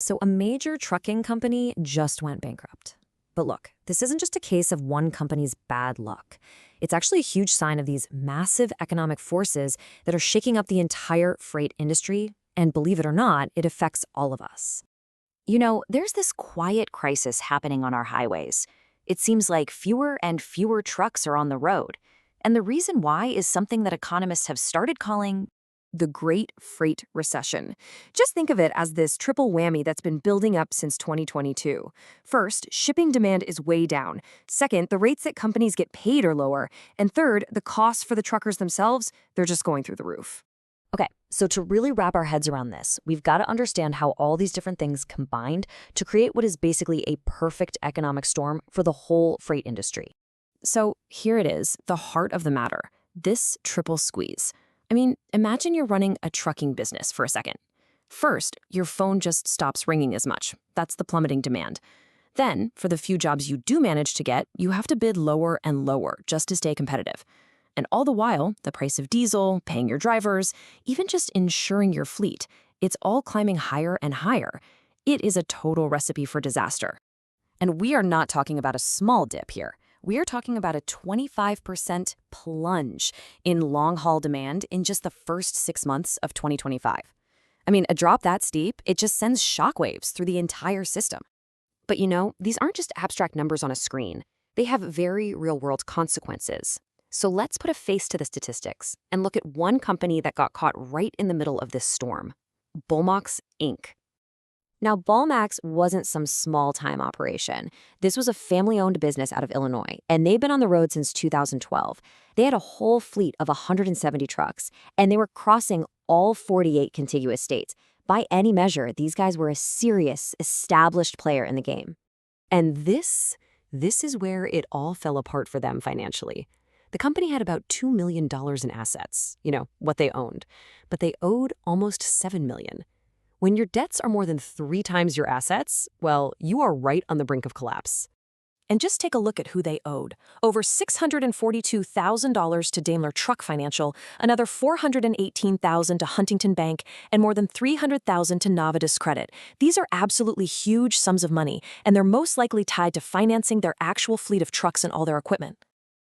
So a major trucking company just went bankrupt. But look, this isn't just a case of one company's bad luck. It's actually a huge sign of these massive economic forces that are shaking up the entire freight industry, and believe it or not, it affects all of us. You know, there's this quiet crisis happening on our highways. It seems like fewer and fewer trucks are on the road. And the reason why is something that economists have started calling The Great Freight Recession. Just think of it as this triple whammy that's been building up since 2022. First, shipping demand is way down. Second, the rates that companies get paid are lower. And third, the costs for the truckers themselves, they're just going through the roof. Okay, so to really wrap our heads around this, we've got to understand how all these different things combined to create what is basically a perfect economic storm for the whole freight industry. So here it is, the heart of the matter, this triple squeeze. I mean, imagine you're running a trucking business for a second. First, your phone just stops ringing as much. That's the plummeting demand. Then, for the few jobs you do manage to get, you have to bid lower and lower just to stay competitive. And all the while, the price of diesel, paying your drivers, even just insuring your fleet, it's all climbing higher and higher. It is a total recipe for disaster. And we are not talking about a small dip here. We are talking about a 25% plunge in long-haul demand in just the first 6 months of 2025. I mean, a drop that steep, it just sends shockwaves through the entire system. But you know, these aren't just abstract numbers on a screen. They have very real-world consequences. So let's put a face to the statistics and look at one company that got caught right in the middle of this storm, Bulmaks Inc. Now, Bulmaks wasn't some small-time operation. This was a family-owned business out of Illinois, and they've been on the road since 2012. They had a whole fleet of 170 trucks, and they were crossing all 48 contiguous states. By any measure, these guys were a serious, established player in the game. And this is where it all fell apart for them financially. The company had about $2 million in assets, what they owned, but they owed almost $7 million. When your debts are more than 3 times your assets, well, you are right on the brink of collapse. And just take a look at who they owed. Over $642,000 to Daimler Truck Financial, another $418,000 to Huntington Bank, and more than $300,000 to Novitas Credit. These are absolutely huge sums of money, and they're most likely tied to financing their actual fleet of trucks and all their equipment.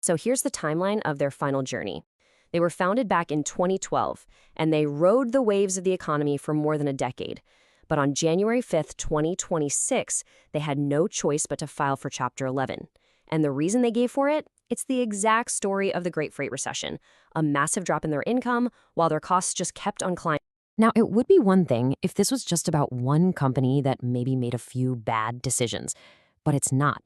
So here's the timeline of their final journey. They were founded back in 2012, and they rode the waves of the economy for more than a decade. But on January 5th, 2026, they had no choice but to file for Chapter 11. And the reason they gave for it? It's the exact story of the Great Freight Recession, a massive drop in their income while their costs just kept on climbing. Now, it would be one thing if this was just about one company that maybe made a few bad decisions, but it's not.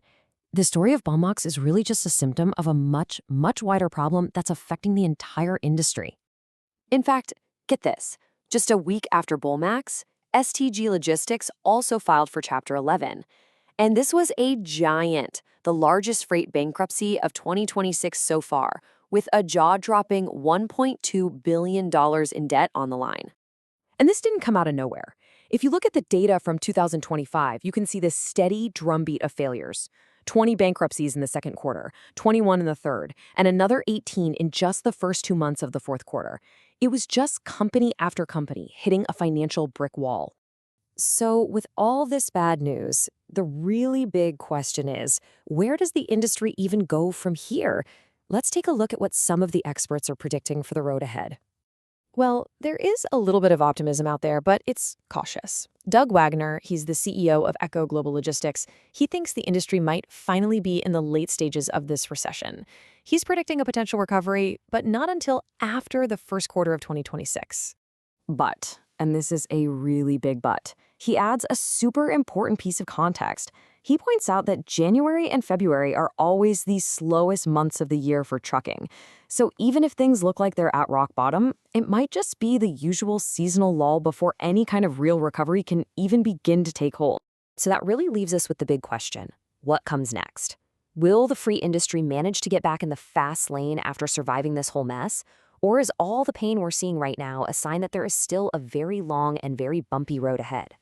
The story of Bulmaks is really just a symptom of a much, much wider problem that's affecting the entire industry. In fact, get this. Just a week after Bulmaks, STG Logistics also filed for Chapter 11. And this was a giant, the largest freight bankruptcy of 2026 so far, with a jaw-dropping $1.2 billion in debt on the line. And this didn't come out of nowhere. If you look at the data from 2025, you can see this steady drumbeat of failures. 20 bankruptcies in the second quarter, 21 in the third, and another 18 in just the first 2 months of the fourth quarter. It was just company after company hitting a financial brick wall. So with all this bad news, the really big question is, where does the industry even go from here? Let's take a look at what some of the experts are predicting for the road ahead. Well, there is a little bit of optimism out there, but it's cautious. Doug Wagner, he's the CEO of Echo Global Logistics, he thinks the industry might finally be in the late stages of this recession. He's predicting a potential recovery, but not until after the first quarter of 2026. But, and this is a really big but, he adds a super important piece of context. He points out that January and February are always the slowest months of the year for trucking. So even if things look like they're at rock bottom, it might just be the usual seasonal lull before any kind of real recovery can even begin to take hold. So that really leaves us with the big question. What comes next? Will the freight industry manage to get back in the fast lane after surviving this whole mess? Or is all the pain we're seeing right now a sign that there is still a very long and very bumpy road ahead?